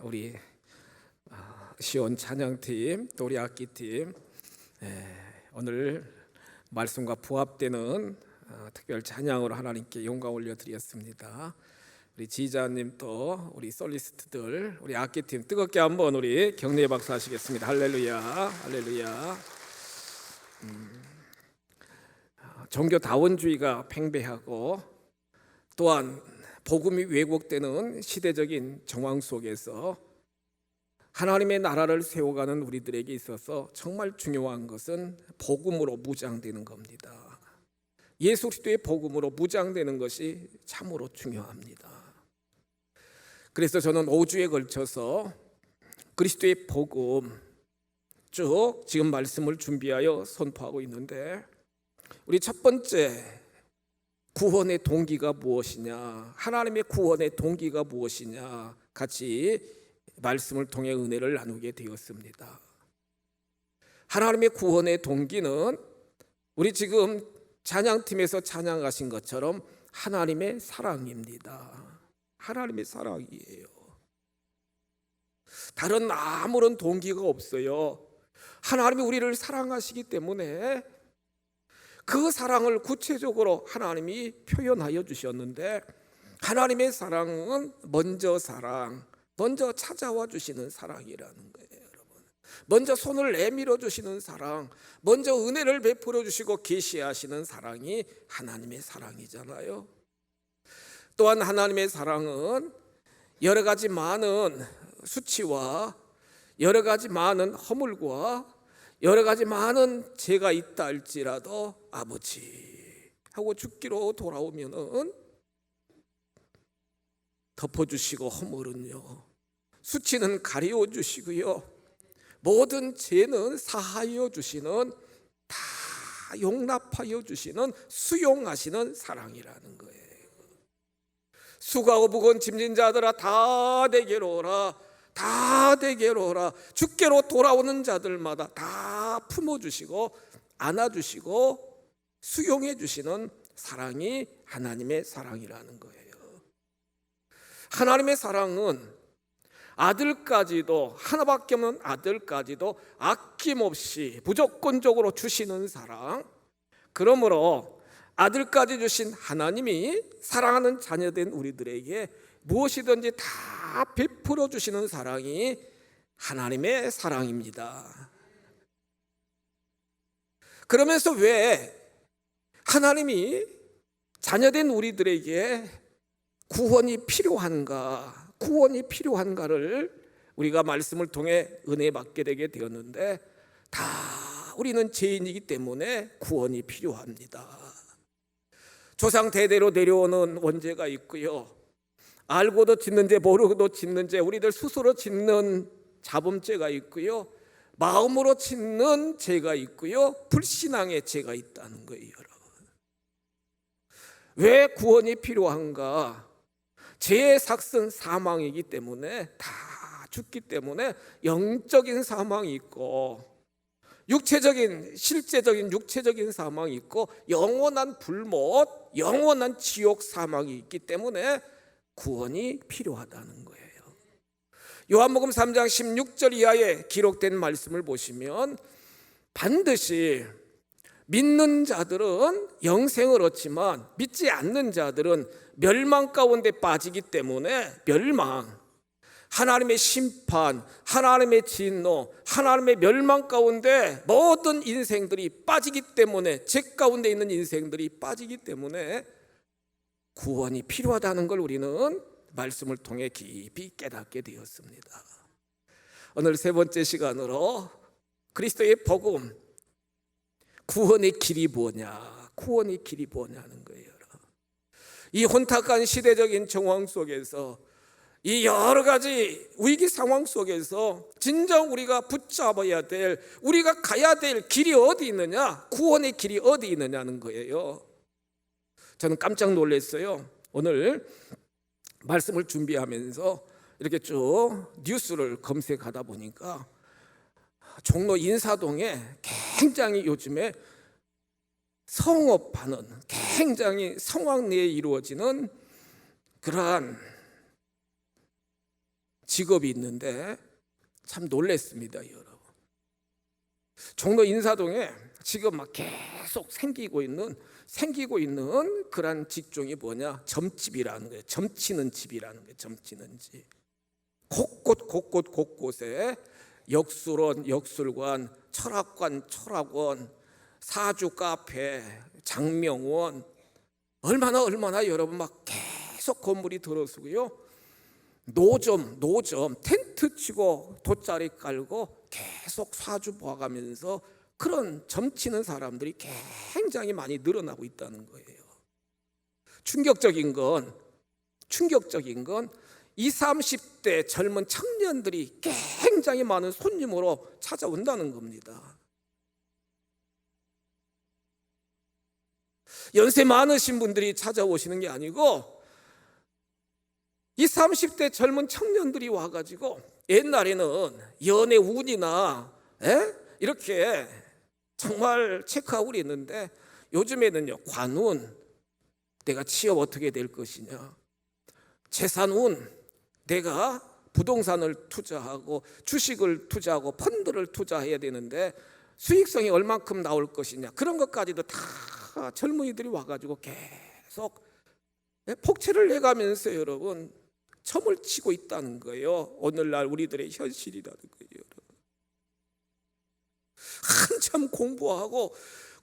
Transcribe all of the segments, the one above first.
우리 시온 찬양팀 또 우리 악기팀 오늘 말씀과 부합되는 특별 찬양으로 하나님께 영광 올려드렸습니다. 우리 지휘자님 또 우리 솔리스트들 우리 악기팀 뜨겁게 한번 우리 격려의 박수 하시겠습니다. 할렐루야 할렐루야. 종교다원주의가 팽배하고 또한 복음이 왜곡되는 시대적인 정황 속에서 하나님의 나라를 세워가는 우리들에게 있어서 정말 중요한 것은 복음으로 무장되는 겁니다. 예수 그리스도의 복음으로 무장되는 것이 참으로 중요합니다. 그래서 저는 5주에 걸쳐서 그리스도의 복음 쭉 지금 말씀을 준비하여 선포하고 있는데, 우리 첫 번째 구원의 동기가 무엇이냐, 하나님의 구원의 동기가 무엇이냐 같이 말씀을 통해 은혜를 나누게 되었습니다. 하나님의 구원의 동기는 우리 지금 찬양팀에서 찬양하신 것처럼 하나님의 사랑입니다. 하나님의 사랑이에요. 다른 아무런 동기가 없어요. 하나님이 우리를 사랑하시기 때문에 그 사랑을 구체적으로 하나님이 표현하여 주셨는데, 하나님의 사랑은 먼저 찾아와 주시는 사랑이라는 거예요. 여러분, 먼저 손을 내밀어 주시는 사랑, 먼저 은혜를 베풀어 주시고 계시하시는 사랑이 하나님의 사랑이잖아요. 또한 하나님의 사랑은 여러 가지 많은 수치와 여러 가지 많은 허물과 여러 가지 많은 죄가 있다 할지라도 아버지 하고 죽기로 돌아오면은 덮어주시고 허물은요, 수치는 가리워 주시고요, 모든 죄는 사하여 주시는, 다 용납하여 주시는, 수용하시는 사랑이라는 거예요. 수고하고 무거운 짐진 자들아 다 내게로 오라, 다 내게로 오라. 주께로 돌아오는 자들마다 다 품어주시고 안아주시고 수용해 주시는 사랑이 하나님의 사랑이라는 거예요. 하나님의 사랑은 아들까지도, 하나밖에 없는 아들까지도 아낌없이 무조건적으로 주시는 사랑. 그러므로 아들까지 주신 하나님이 사랑하는 자녀된 우리들에게 무엇이든지 다 베풀어 주시는 사랑이 하나님의 사랑입니다. 그러면서 왜 하나님이 자녀된 우리들에게 구원이 필요한가를 우리가 말씀을 통해 은혜 받게 되게 되었는데, 다 우리는 죄인이기 때문에 구원이 필요합니다. 조상 대대로 내려오는 원죄가 있고요, 알고도 짓는 죄 모르고도 짓는 죄, 우리들 스스로 짓는 자범죄가 있고요, 마음으로 짓는 죄가 있고요, 불신앙의 죄가 있다는 거예요. 여러분, 왜 구원이 필요한가? 죄의 삭은 사망이기 때문에, 다 죽기 때문에 영적인 사망이 있고 육체적인, 실제적인 육체적인 사망이 있고 영원한 불못, 영원한 지옥 사망이 있기 때문에 구원이 필요하다는 거예요. 요한복음 3장 16절 이하에 기록된 말씀을 보시면 반드시 믿는 자들은 영생을 얻지만 믿지 않는 자들은 멸망 가운데 빠지기 때문에, 멸망, 하나님의 심판, 하나님의 진노, 하나님의 멸망 가운데 모든 인생들이 빠지기 때문에, 죄 가운데 있는 인생들이 빠지기 때문에 구원이 필요하다는 걸 우리는 말씀을 통해 깊이 깨닫게 되었습니다. 오늘 세 번째 시간으로 그리스도의 복음, 구원의 길이 뭐냐, 구원의 길이 뭐냐는 거예요. 이 혼탁한 시대적인 정황 속에서, 이 여러 가지 위기 상황 속에서 진정 우리가 붙잡아야 될, 우리가 가야 될 길이 어디 있느냐, 구원의 길이 어디 있느냐는 거예요. 저는 깜짝 놀랐어요. 오늘 말씀을 준비하면서 이렇게 쭉 뉴스를 검색하다 보니까 종로 인사동에 굉장히 요즘에 성업하는, 굉장히 성황리에 이루어지는 그러한 직업이 있는데 참 놀랬습니다, 여러분. 종로 인사동에 지금 막 계속 생기고 있는 그런 직종이 뭐냐? 점집이라는 거예요. 점치는 집이라는 거예요. 점치는 집. 곳곳에 역술원, 역술관, 철학관, 철학원, 사주 카페, 장명원, 얼마나 여러분 막 계속 건물이 들어서고요. 노점 텐트 치고 돗자리 깔고 계속 사주 보아가면서 그런 점치는 사람들이 굉장히 많이 늘어나고 있다는 거예요. 충격적인 건 20, 30대 젊은 청년들이 굉장히 많은 손님으로 찾아온다는 겁니다. 연세 많으신 분들이 찾아오시는 게 아니고 20, 30대 젊은 청년들이 와가지고 옛날에는 연애 운이나 이렇게 정말 체크하고 그랬는데 요즘에는요, 관운, 내가 취업 어떻게 될 것이냐, 재산운, 내가 부동산을 투자하고 주식을 투자하고 펀드를 투자해야 되는데 수익성이 얼만큼 나올 것이냐, 그런 것까지도 다 젊은이들이 와가지고 계속 폭체를 해가면서 여러분 점을 치고 있다는 거예요. 오늘날 우리들의 현실이라는 거예요. 여러분. 한참 공부하고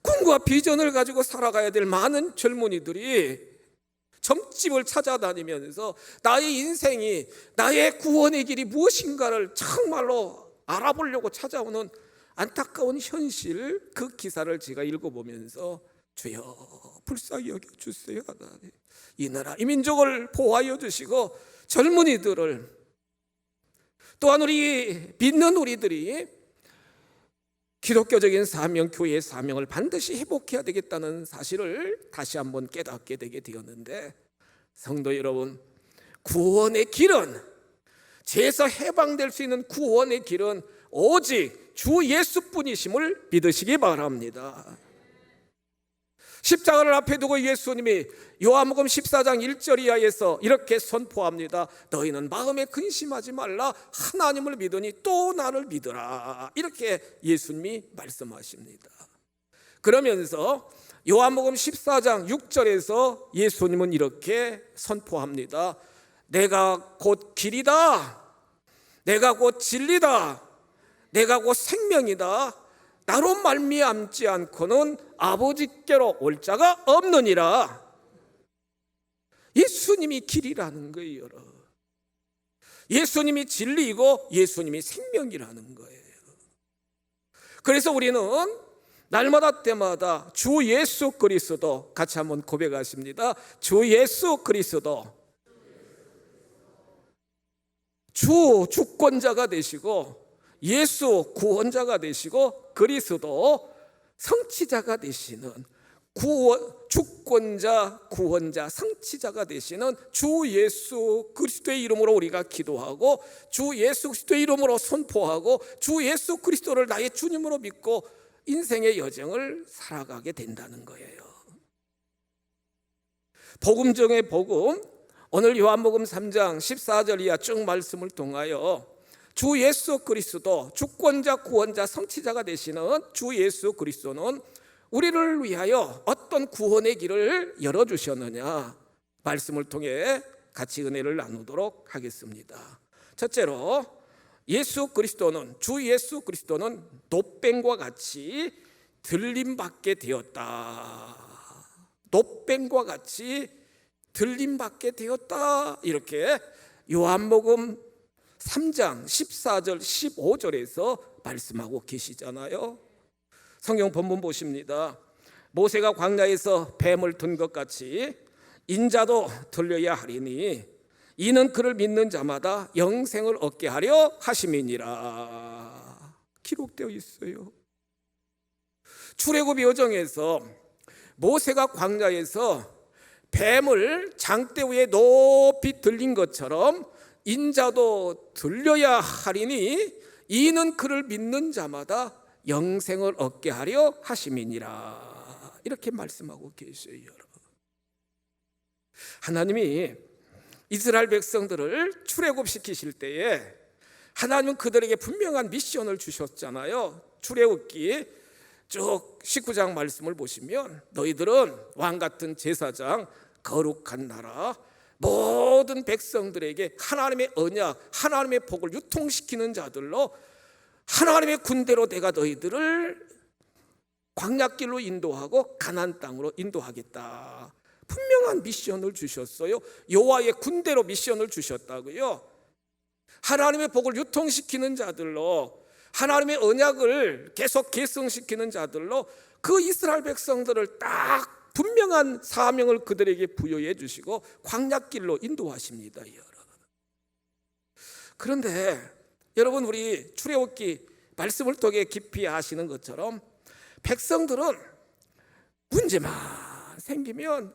꿈과 비전을 가지고 살아가야 될 많은 젊은이들이 점집을 찾아다니면서 나의 인생이, 나의 구원의 길이 무엇인가를 정말로 알아보려고 찾아오는 안타까운 현실, 그 기사를 제가 읽어보면서 주여 불쌍히 여겨주세요 하나님. 이 나라 이 민족을 보호하여 주시고 젊은이들을, 또한 우리 믿는 우리들이 기독교적인 사명, 교회의 사명을 반드시 회복해야 되겠다는 사실을 다시 한번 깨닫게 되게 되었는데, 성도 여러분, 구원의 길은, 죄에서 해방될 수 있는 구원의 길은 오직 주 예수뿐이심을 믿으시기 바랍니다. 십자가를 앞에 두고 예수님이 요한복음 14장 1절 이하에서 이렇게 선포합니다. 너희는 마음에 근심하지 말라. 하나님을 믿으니 또 나를 믿으라. 이렇게 예수님이 말씀하십니다. 그러면서 요한복음 14장 6절에서 예수님은 이렇게 선포합니다. 내가 곧 길이다. 내가 곧 진리다. 내가 곧 생명이다. 나로 말미암지 않고는 아버지께로 올 자가 없느니라. 예수님이 길이라는 거예요. 예수님이 진리이고 예수님이 생명이라는 거예요. 그래서 우리는 날마다 때마다 주 예수 그리스도, 같이 한번 고백하십니다. 주 예수 그리스도, 주 주권자가 되시고 예수 구원자가 되시고 그리스도 성취자가 되시는, 주권자, 구원자, 성취자가 되시는 주 예수 그리스도의 이름으로 우리가 기도하고 주 예수 그리스도의 이름으로 선포하고 주 예수 그리스도를 나의 주님으로 믿고 인생의 여정을 살아가게 된다는 거예요. 복음 중에 복음, 오늘 요한복음 3장 14절 이하 쭉 말씀을 통하여 주 예수 그리스도, 주권자, 구원자, 성취자가 되시는 주 예수 그리스도는 우리를 위하여 어떤 구원의 길을 열어주셨느냐, 말씀을 통해 같이 은혜를 나누도록 하겠습니다. 첫째로, 주 예수 그리스도는 노뱀과 같이 들림받게 되었다. 노뱀과 같이 들림받게 되었다. 이렇게 요한복음 3장 14절 15절에서 말씀하고 계시잖아요. 성경 본문 보십니다. 모세가 광야에서 뱀을 든 것 같이 인자도 들려야 하리니 이는 그를 믿는 자마다 영생을 얻게 하려 하심이니라. 기록되어 있어요. 출애굽 여정에서 모세가 광야에서 뱀을 장대 위에 높이 들린 것처럼 인자도 들려야 하리니 이는 그를 믿는 자마다 영생을 얻게 하려 하심이니라. 이렇게 말씀하고 계셔요. 여러분, 하나님이 이스라엘 백성들을 출애굽시키실 때에 하나님은 그들에게 분명한 미션을 주셨잖아요. 출애굽기 쭉 19장 말씀을 보시면 너희들은 왕같은 제사장, 거룩한 나라, 모든 백성들에게 하나님의 언약, 하나님의 복을 유통시키는 자들로 하나님의 군대로 내가 너희들을 광야길로 인도하고 가나안 땅으로 인도하겠다. 분명한 미션을 주셨어요. 여호와의 군대로 미션을 주셨다고요. 하나님의 복을 유통시키는 자들로, 하나님의 언약을 계속 계승시키는 자들로 그 이스라엘 백성들을 딱 분명한 사명을 그들에게 부여해 주시고 광야길로 인도하십니다. 그런데 여러분, 우리 출애굽기 말씀을 통해 깊이 아시는 것처럼 백성들은 문제만 생기면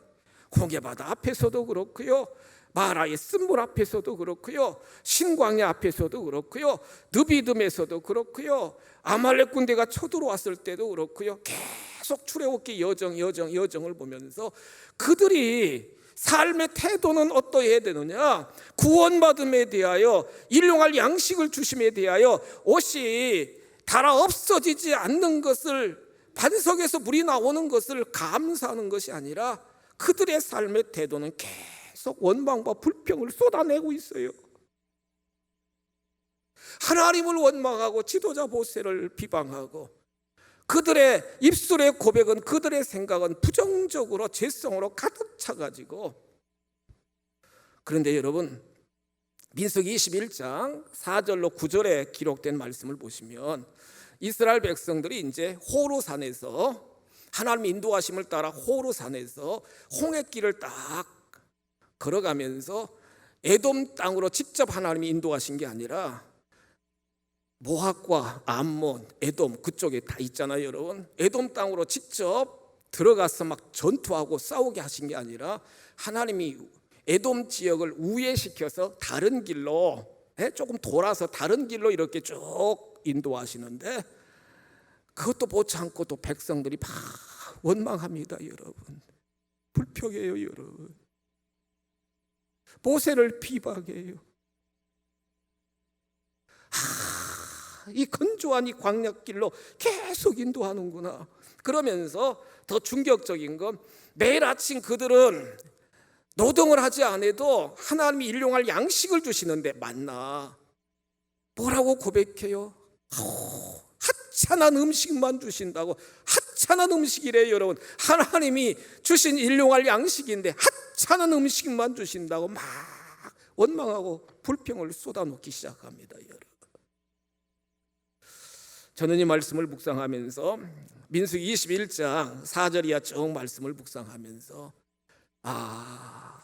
홍해바다 앞에서도 그렇고요, 마라의 쓴물 앞에서도 그렇고요, 신광야 앞에서도 그렇고요, 느비듬에서도 그렇고요, 아말렉 군대가 쳐들어왔을 때도 그렇고요, 계속 출애굽기 여정을 보면서 그들이 삶의 태도는 어떠해야 되느냐, 구원받음에 대하여 일용할 양식을 주심에 대하여 옷이 달아 없어지지 않는 것을, 반석에서 물이 나오는 것을 감사하는 것이 아니라 그들의 삶의 태도는 계속 원망과 불평을 쏟아내고 있어요. 하나님을 원망하고 지도자 모세를 비방하고 그들의 입술의 고백은, 그들의 생각은 부정적으로 죄성으로 가득 차가지고. 그런데 여러분, 민수기 21장 4절로 9절에 기록된 말씀을 보시면 이스라엘 백성들이 이제 호르산에서 하나님의 인도하심을 따라 호르산에서 홍해길을 딱 걸어가면서 에돔 땅으로 직접 하나님이 인도하신 게 아니라 모압과 암몬, 에돔 그쪽에 다 있잖아요, 여러분. 에돔 땅으로 직접 들어가서 막 전투하고 싸우게 하신 게 아니라 하나님이 에돔 지역을 우회시켜서 다른 길로, 조금 돌아서 다른 길로 이렇게 쭉 인도하시는데 그것도 못지 않고 또 백성들이 막 원망합니다, 여러분. 불평해요, 여러분. 모세를 비방해요. 이 건조한 이 광야길로 계속 인도하는구나. 그러면서 더 충격적인 건 매일 아침 그들은 노동을 하지 않아도 하나님이 일용할 양식을 주시는데 만나 뭐라고 고백해요? 하찮은 음식만 주신다고. 하찮은 음식이래요, 여러분. 하나님이 주신 일용할 양식인데 하찮은 음식만 주신다고 막 원망하고 불평을 쏟아놓기 시작합니다, 여러분. 저는 이 말씀을 묵상하면서 민수기 21장 4절 이하 쭉 말씀을 묵상하면서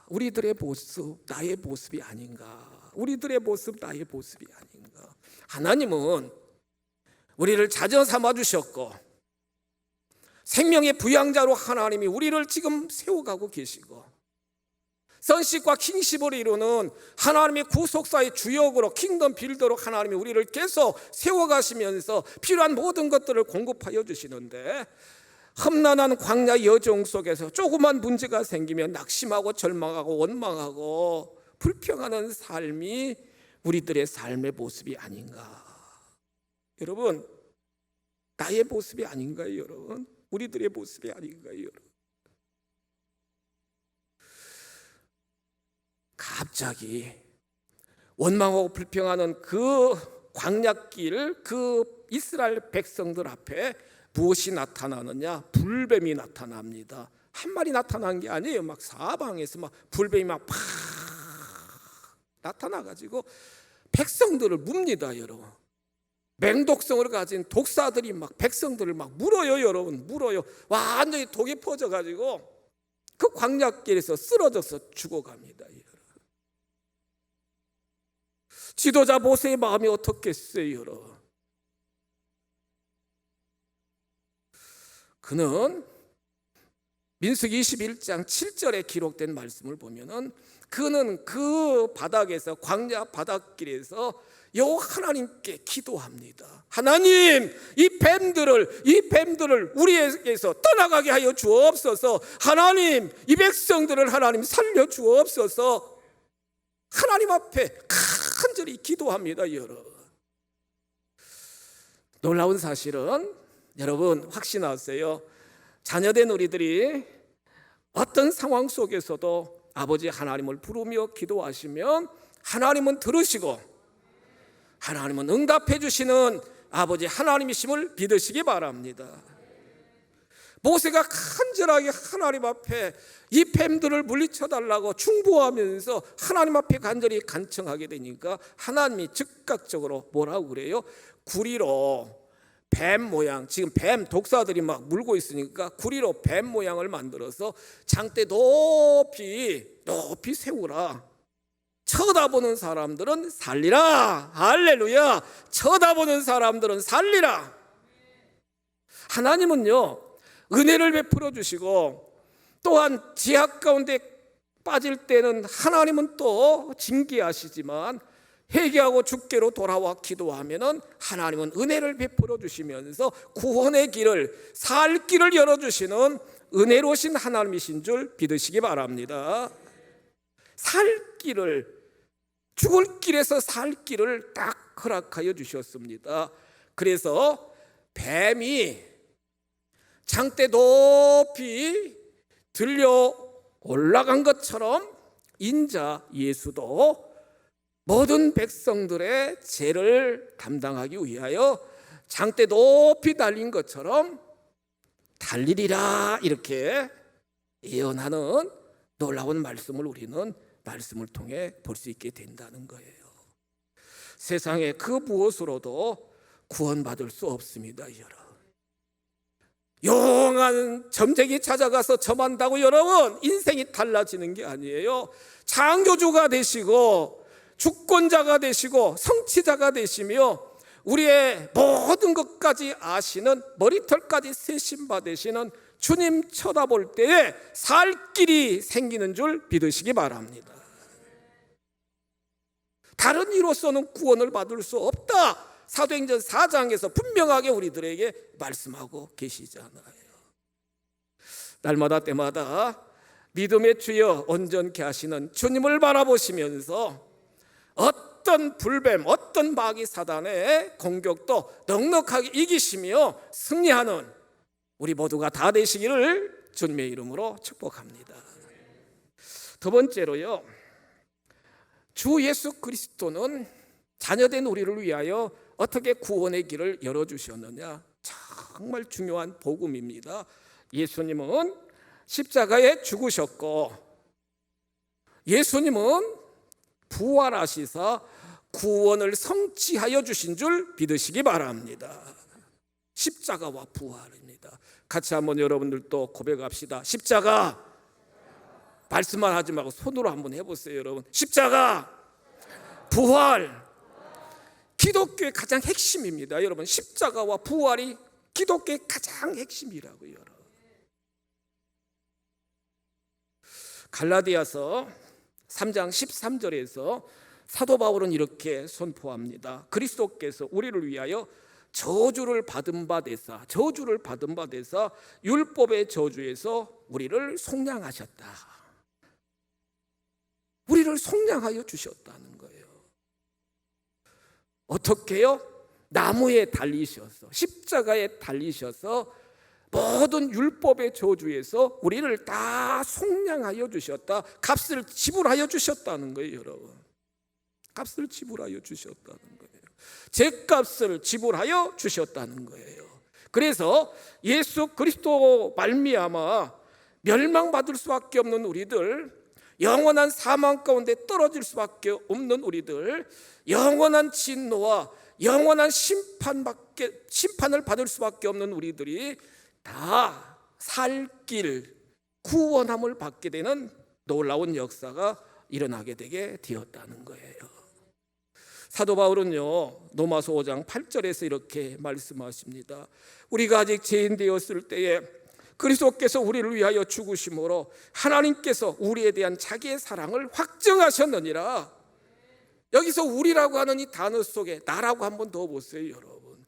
우리들의 모습, 나의 모습이 아닌가. 우리들의 모습, 나의 모습이 아닌가. 하나님은 우리를 자녀 삼아 주셨고 생명의 부양자로 하나님이 우리를 지금 세워가고 계시고 선십과 킹십을 이루는 하나님의 구속사의 주역으로 킹덤 빌더로 하나님이 우리를 계속 세워가시면서 필요한 모든 것들을 공급하여 주시는데 험난한 광야 여정 속에서 조그만 문제가 생기면 낙심하고 절망하고 원망하고 불평하는 삶이 우리들의 삶의 모습이 아닌가. 여러분, 나의 모습이 아닌가요, 여러분? 우리들의 모습이 아닌가요, 여러분? 갑자기 원망하고 불평하는 그 광야길, 그 이스라엘 백성들 앞에 무엇이 나타나느냐? 불뱀이 나타납니다. 한 마리 나타난 게 아니에요. 막 사방에서 막 불뱀이 막 팍 나타나가지고 백성들을 뭅니다, 여러분. 맹독성을 가진 독사들이 막 백성들을 막 물어요, 여러분. 물어요. 완전히 독이 퍼져가지고 그 광야길에서 쓰러져서 죽어갑니다, 여러분. 지도자 모세의 마음이 어떻겠어요, 여러분? 그는 민수기 21장 7절에 기록된 말씀을 보면은 그는 그 바닥에서, 광야 바닷길에서 여호와 하나님께 기도합니다. 하나님, 이 뱀들을 우리에게서 떠나가게 하여 주옵소서. 하나님, 이 백성들을 하나님 살려 주옵소서. 하나님 앞에 간절히 기도합니다. 여러분, 놀라운 사실은 여러분 확신하세요. 자녀된 우리들이 어떤 상황 속에서도 아버지 하나님을 부르며 기도하시면 하나님은 들으시고 하나님은 응답해 주시는 아버지 하나님이심을 믿으시기 바랍니다. 모세가 간절하게 하나님 앞에 이 뱀들을 물리쳐달라고 중보하면서 하나님 앞에 간절히 간청하게 되니까 하나님이 즉각적으로 뭐라고 그래요? 구리로 뱀 모양, 지금 뱀 독사들이 막 물고 있으니까 구리로 뱀 모양을 만들어서 장대 높이 세우라. 쳐다보는 사람들은 살리라. 할렐루야. 쳐다보는 사람들은 살리라. 하나님은요, 은혜를 베풀어 주시고 또한 지악 가운데 빠질 때는 하나님은 또 징계하시지만 회개하고 주께로 돌아와 기도하면은 하나님은 은혜를 베풀어 주시면서 구원의 길을, 살 길을 열어주시는 은혜로우신 하나님이신 줄 믿으시기 바랍니다. 살 길을, 죽을 길에서 살 길을 딱 허락하여 주셨습니다. 그래서 뱀이 장대 높이 들려 올라간 것처럼 인자 예수도 모든 백성들의 죄를 담당하기 위하여 장대 높이 달린 것처럼 달리리라, 이렇게 예언하는 놀라운 말씀을 우리는 말씀을 통해 볼 수 있게 된다는 거예요. 세상에 그 무엇으로도 구원받을 수 없습니다. 여러분, 용한 점쟁이 찾아가서 점한다고 여러분 인생이 달라지는 게 아니에요. 창조주가 되시고 주권자가 되시고 성취자가 되시며 우리의 모든 것까지 아시는, 머리털까지 세신 받으시는 주님 쳐다볼 때에 살 길이 생기는 줄 믿으시기 바랍니다. 다른 이로서는 구원을 받을 수 없다. 사도행전 4장에서 분명하게 우리들에게 말씀하고 계시잖아요. 날마다 때마다 믿음의 주여 온전케 하시는 주님을 바라보시면서 어떤 불뱀, 어떤 마귀 사단의 공격도 넉넉하게 이기시며 승리하는 우리 모두가 다 되시기를 주님의 이름으로 축복합니다. 두 번째로요, 주 예수 그리스도는 자녀된 우리를 위하여 어떻게 구원의 길을 열어주셨느냐, 정말 중요한 복음입니다. 예수님은 십자가에 죽으셨고 예수님은 부활하시사 구원을 성취하여 주신 줄 믿으시기 바랍니다. 십자가와 부활입니다. 같이 한번 여러분들도 고백합시다. 십자가. 말씀만 하지 말고 손으로 한번 해보세요. 여러분, 십자가, 부활, 기독교의 가장 핵심입니다. 여러분, 십자가와 부활이 기독교의 가장 핵심이라고요. 여러분, 갈라디아서 3장 13절에서 사도 바울은 이렇게 선포합니다. 그리스도께서 우리를 위하여 저주를 받은 바 되사 율법의 저주에서 우리를 속량하셨다. 우리를 속량하여 주셨다는 거예요. 어떻게요? 나무에 달리셔서, 십자가에 달리셔서 모든 율법의 저주에서 우리를 다 속량하여 주셨다. 값을 지불하여 주셨다는 거예요. 여러분, 값을 지불하여 주셨다는 거예요. 죄값을 지불하여 주셨다는 거예요. 그래서 예수 그리스도 말미암아 멸망받을 수밖에 없는 우리들, 영원한 사망 가운데 떨어질 수밖에 없는 우리들, 영원한 진노와 영원한 심판을 받을 수밖에 없는 우리들이 다 살 길, 구원함을 받게 되는 놀라운 역사가 일어나게 되게 되었다는 거예요. 사도 바울은요, 로마서 5장 8절에서 이렇게 말씀하십니다. 우리가 아직 죄인 되었을 때에 그리스도께서 우리를 위하여 죽으심으로 하나님께서 우리에 대한 자기의 사랑을 확증하셨느니라. 여기서 우리라고 하는 이 단어 속에 나라고 한번 더 보세요. 여러분,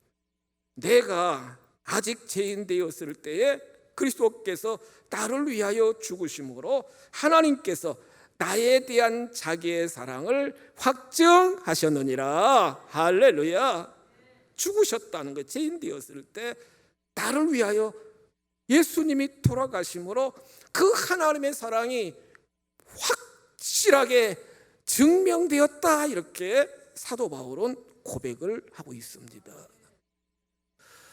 내가 아직 죄인 되었을 때에 그리스도께서 나를 위하여 죽으심으로 하나님께서 나에 대한 자기의 사랑을 확증하셨느니라. 할렐루야. 죽으셨다는 것, 죄인 되었을 때 나를 위하여 예수님이 돌아가심으로 그 하나님의 사랑이 확실하게 증명되었다. 이렇게 사도 바울은 고백을 하고 있습니다.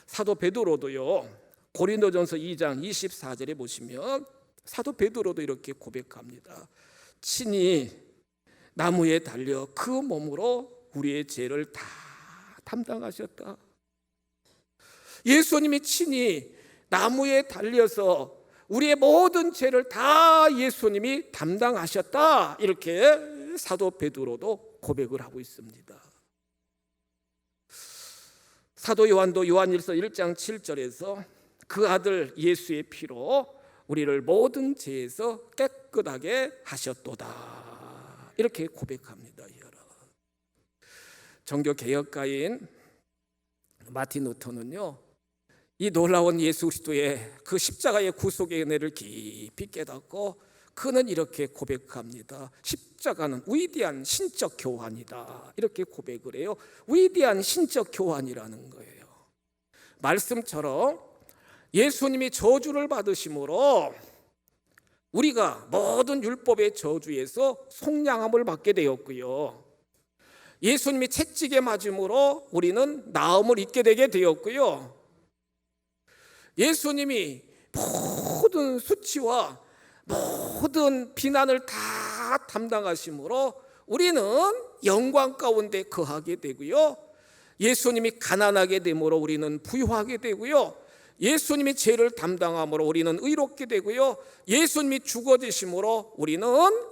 사도 베드로도요, 고린도전서 2장 24절에 보시면 사도 베드로도 이렇게 고백합니다. 친히 나무에 달려 그 몸으로 우리의 죄를 다 담당하셨다. 예수님이 친히 나무에 달려서 우리의 모든 죄를 다 예수님이 담당하셨다. 이렇게 사도 베드로도 고백을 하고 있습니다. 사도 요한도 요한일서 1장 7절에서 그 아들 예수의 피로 우리를 모든 죄에서 깨끗하게 하셨도다. 이렇게 고백합니다. 종교 개혁가인 마틴 루터는요, 이 놀라운 예수 그리스도의 그 십자가의 구속의 은혜를 깊이 깨닫고 그는 이렇게 고백합니다. 십자가는 위대한 신적 교환이다. 이렇게 고백을 해요. 위대한 신적 교환이라는 거예요. 말씀처럼 예수님이 저주를 받으심으로 우리가 모든 율법의 저주에서 속량함을 받게 되었고요, 예수님이 채찍에 맞음으로 우리는 나음을 입게 되게 되었고요, 예수님이 모든 수치와 모든 비난을 다 담당하심으로 우리는 영광 가운데 거하게 되고요, 예수님이 가난하게 됨으로 우리는 부유하게 되고요, 예수님이 죄를 담당함으로 우리는 의롭게 되고요, 예수님이 죽어지심으로 우리는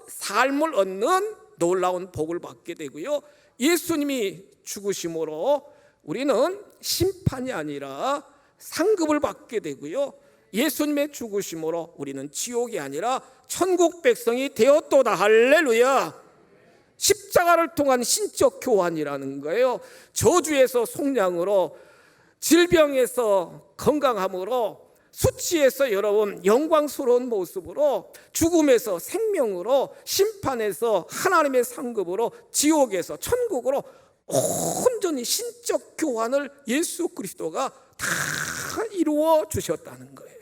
삶을 얻는 놀라운 복을 받게 되고요, 예수님이 죽으심으로 우리는 심판이 아니라 상급을 받게 되고요, 예수님의 죽으심으로 우리는 지옥이 아니라 천국 백성이 되었도다. 할렐루야. 십자가를 통한 신적 교환이라는 거예요. 저주에서 속량으로, 질병에서 건강함으로, 수치에서 여러분 영광스러운 모습으로, 죽음에서 생명으로, 심판에서 하나님의 상급으로, 지옥에서 천국으로 온전히 신적 교환을 예수 그리스도가 다 이루어 주셨다는 거예요.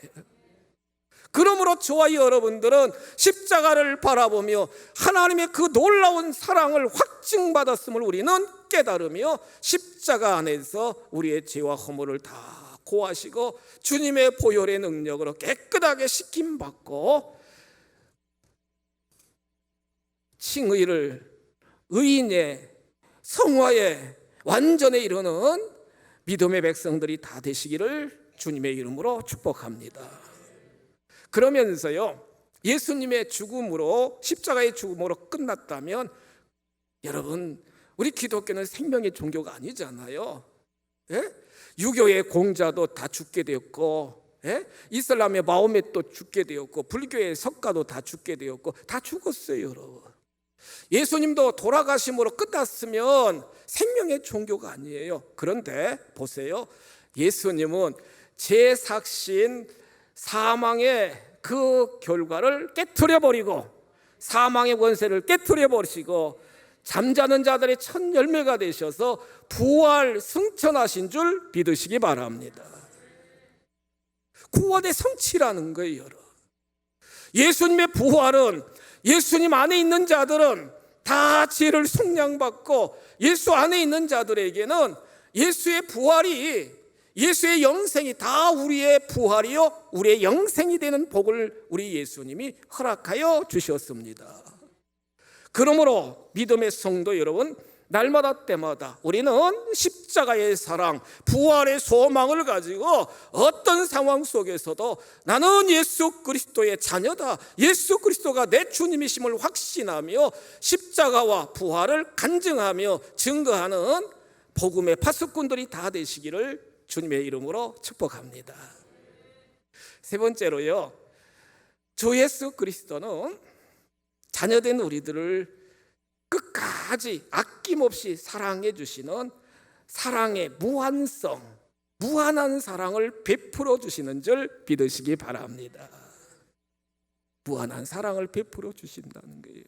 그러므로 저와 여러분들은 십자가를 바라보며 하나님의 그 놀라운 사랑을 확증받았음을 우리는 깨달으며 십자가 안에서 우리의 죄와 허물을 다 고하시고 주님의 보혈의 능력으로 깨끗하게 씻김받고 칭의를, 의인의 성화에 완전에 이르는 믿음의 백성들이 다 되시기를 주님의 이름으로 축복합니다. 그러면서요, 예수님의 죽음으로, 십자가의 죽음으로 끝났다면 여러분, 우리 기독교는 생명의 종교가 아니잖아요. 예? 유교의 공자도 다 죽게 되었고, 예? 이슬람의 마호멧도 죽게 되었고, 불교의 석가도 다 죽게 되었고, 다 죽었어요. 여러분, 예수님도 돌아가심으로 끝났으면 생명의 종교가 아니에요. 그런데 보세요, 예수님은 제삭신 사망의 그 결과를 깨트려 버리고, 사망의 권세를 깨트려 버리시고 잠자는 자들의 첫 열매가 되셔서 부활 승천하신 줄 믿으시기 바랍니다. 구원의 성취라는 거예요. 여러분, 예수님의 부활은, 예수님 안에 있는 자들은 다 죄를 속량받고, 예수 안에 있는 자들에게는 예수의 부활이, 예수의 영생이 다 우리의 부활이요 우리의 영생이 되는 복을 우리 예수님이 허락하여 주셨습니다. 그러므로 믿음의 성도 여러분, 날마다 때마다 우리는 십자가의 사랑, 부활의 소망을 가지고 어떤 상황 속에서도 나는 예수 그리스도의 자녀다, 예수 그리스도가 내 주님이심을 확신하며 십자가와 부활을 간증하며 증거하는 복음의 파수꾼들이 다 되시기를 주님의 이름으로 축복합니다. 세 번째로요, 주 예수 그리스도는 자녀된 우리들을 끝까지 아낌없이 사랑해 주시는 사랑의 무한성, 무한한 사랑을 베풀어 주시는 줄 믿으시기 바랍니다. 무한한 사랑을 베풀어 주신다는 거예요.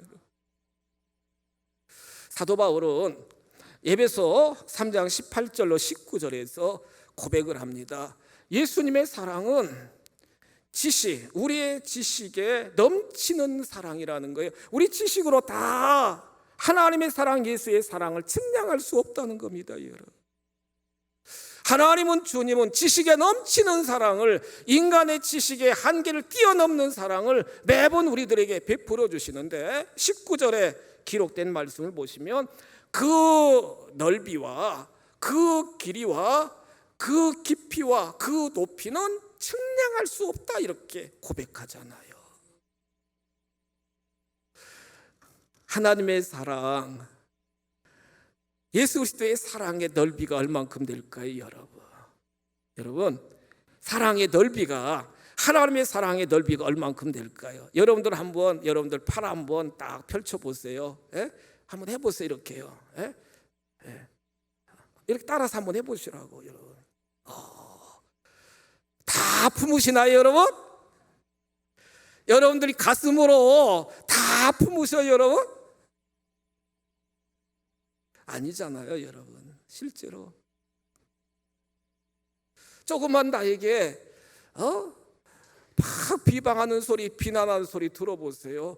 사도 바울은 에베소 3장 18절로 19절에서 고백을 합니다. 예수님의 사랑은 우리의 지식에 넘치는 사랑이라는 거예요. 우리 지식으로 다 하나님의 사랑, 예수의 사랑을 측량할 수 없다는 겁니다, 여러분. 하나님은, 주님은 지식에 넘치는 사랑을, 인간의 지식의 한계를 뛰어넘는 사랑을 매번 우리들에게 베풀어 주시는데, 19절에 기록된 말씀을 보시면 그 넓이와 그 길이와 그 깊이와 그 높이는 측량할 수 없다, 이렇게 고백하잖아요. 하나님의 사랑, 예수 그리스도의 사랑의 넓이가 얼만큼 될까요, 여러분? 여러분, 사랑의 넓이가, 하나님의 사랑의 넓이가 얼만큼 될까요? 여러분들 팔 한번 딱 펼쳐보세요. 예? 한번 해보세요. 이렇게요. 예? 예. 이렇게 따라서 한번 해보시라고, 여러분. 다 품으시나요, 여러분? 여러분들이 가슴으로 다 품으셔요, 여러분? 아니잖아요, 여러분. 실제로 조금만 나에게 막 비방하는 소리, 비난하는 소리 들어보세요.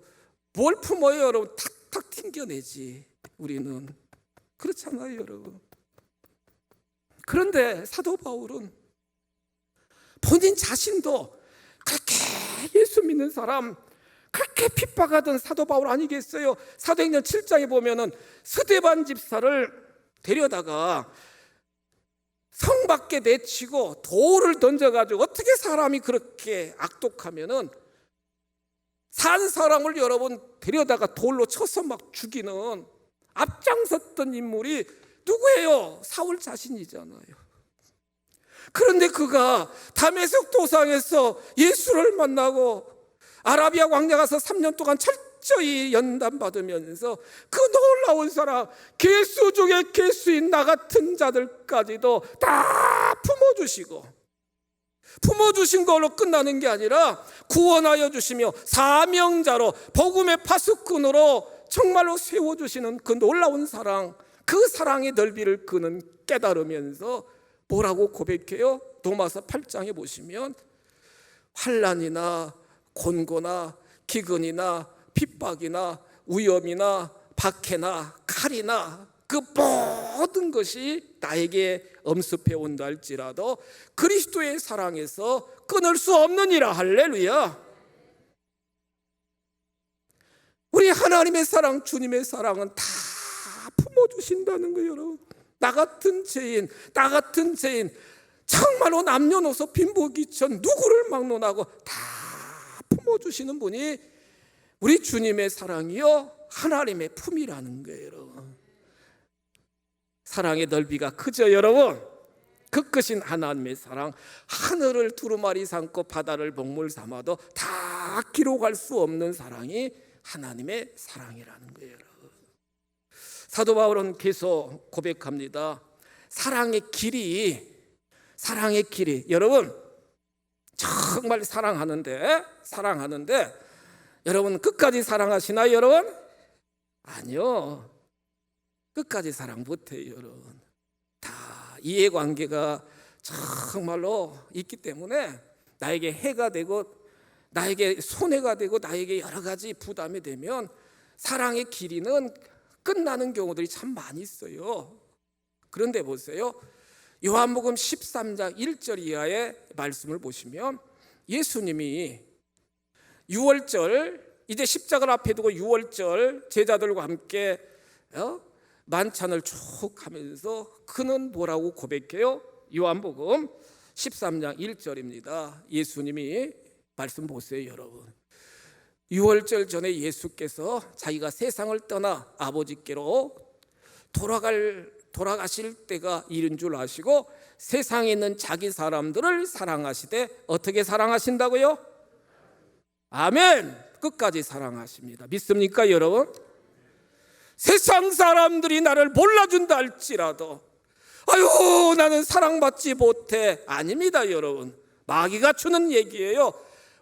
뭘 품어요, 여러분? 탁탁 튕겨내지. 우리는 그렇잖아요, 여러분. 그런데 사도 바울은 본인 자신도 그렇게 예수 믿는 사람, 그렇게 핍박하던 사도 바울 아니겠어요? 사도행전 7장에 보면은 스데반 집사를 데려다가 성 밖에 내치고 돌을 던져가지고, 어떻게 사람이 그렇게 악독하면은 산 사람을 여러분 데려다가 돌로 쳐서 막 죽이는 앞장섰던 인물이 누구예요? 사울 자신이잖아요. 그런데 그가 다메섹 도상에서 예수를 만나고 아라비아 광야 가서 3년 동안 철저히 연단받으면서 그 놀라운 사랑, 괴수 중에 괴수인 나 같은 자들까지도 다 품어주신 걸로 끝나는 게 아니라 구원하여 주시며 사명자로 복음의 파수꾼으로 정말로 세워주시는 그 놀라운 사랑, 그 사랑의 넓이를 그는 깨달으면서 뭐라고 고백해요? 로마서 8장에 보시면 환난이나 곤고나 기근이나 핍박이나 위험이나 박해나 칼이나 그 모든 것이 나에게 엄습해 온다 할지라도 그리스도의 사랑에서 끊을 수 없느니라. 할렐루야. 우리 하나님의 사랑, 주님의 사랑은 다 품어주신다는 거예요, 여러분. 나 같은 죄인 정말로 남녀노소 빈부귀천 누구를 막론하고 다 품어주시는 분이 우리 주님의 사랑이요 하나님의 품이라는 거예요, 여러분. 사랑의 넓이가 크죠, 여러분. 그 크신 하나님의 사랑, 하늘을 두루마리 삼고 바다를 먹물 삼아도 다 기록할 수 없는 사랑이 하나님의 사랑이라는 거예요, 여러분. 사도 바울은 계속 고백합니다. 사랑의 길이, 여러분 정말 사랑하는데 여러분 끝까지 사랑하시나요, 여러분? 아니요, 끝까지 사랑 못해요, 여러분. 다 이해관계가 정말로 있기 때문에 나에게 해가 되고 나에게 손해가 되고 나에게 여러 가지 부담이 되면 사랑의 길이는 끝나는 경우들이 참 많이 있어요. 그런데 보세요, 요한복음 13장 1절 이하의 말씀을 보시면 예수님이 유월절, 이제 십자가를 앞에 두고 유월절 제자들과 함께 만찬을 쭉 하면서 그는 뭐라고 고백해요? 요한복음 13장 1절입니다. 예수님이 말씀 보세요, 여러분. 유월절 전에 예수께서 자기가 세상을 떠나 아버지께로 돌아가실 때가 이른 줄 아시고 세상에 있는 자기 사람들을 사랑하시되 어떻게 사랑하신다고요? 아멘. 끝까지 사랑하십니다. 믿습니까, 여러분? 세상 사람들이 나를 몰라준다 할지라도 나는 사랑받지 못해. 아닙니다, 여러분. 마귀가 주는 얘기예요.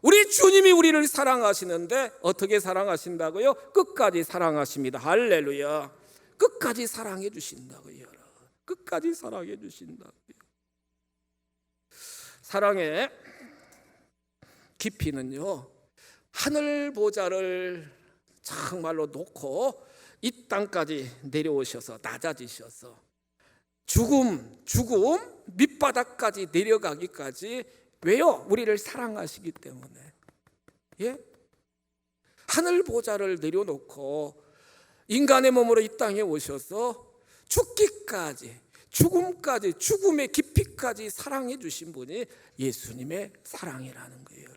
우리 주님이 우리를 사랑하시는데 어떻게 사랑하신다고요? 끝까지 사랑하십니다. 할렐루야. 끝까지 사랑해 주신다고요. 끝까지 사랑해 주신다고요. 사랑의 깊이는요, 하늘 보좌를 정말로 놓고 이 땅까지 내려오셔서 낮아지셔서 죽음 밑바닥까지 내려가기까지, 왜요? 우리를 사랑하시기 때문에. 예? 하늘 보좌를 내려놓고 인간의 몸으로 이 땅에 오셔서 죽기까지, 죽음까지, 죽음의 깊이까지 사랑해 주신 분이 예수님의 사랑이라는 거예요.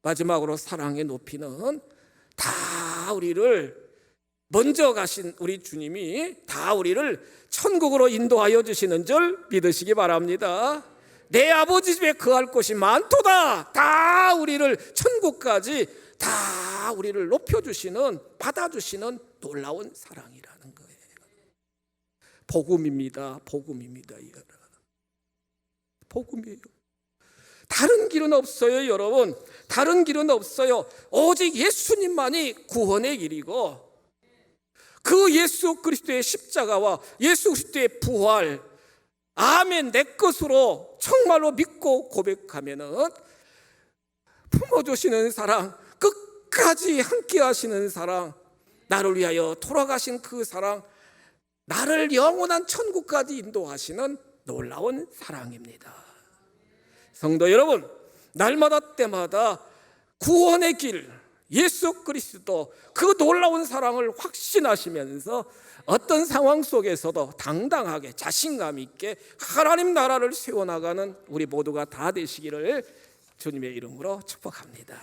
마지막으로 사랑의 높이는 다 우리를 먼저 가신 우리 주님이 다 우리를 천국으로 인도하여 주시는 줄 믿으시기 바랍니다. 내 아버지 집에 거할 곳이 많도다. 다 우리를 천국까지 다 우리를 높여주시는, 받아주시는 놀라운 사랑이라는 거예요. 복음입니다. 복음입니다. 복음이에요. 다른 길은 없어요, 여러분. 다른 길은 없어요. 오직 예수님만이 구원의 길이고, 그 예수 그리스도의 십자가와 예수 그리스도의 부활, 아멘, 내 것으로 정말로 믿고 고백하면은 품어주시는 사랑, 끝까지 함께 하시는 사랑, 나를 위하여 돌아가신 그 사랑, 나를 영원한 천국까지 인도하시는 놀라운 사랑입니다. 성도 여러분, 날마다 때마다 구원의 길, 예수 그리스도 그 놀라운 사랑을 확신하시면서 어떤 상황 속에서도 당당하게 자신감 있게 하나님 나라를 세워나가는 우리 모두가 다 되시기를 주님의 이름으로 축복합니다.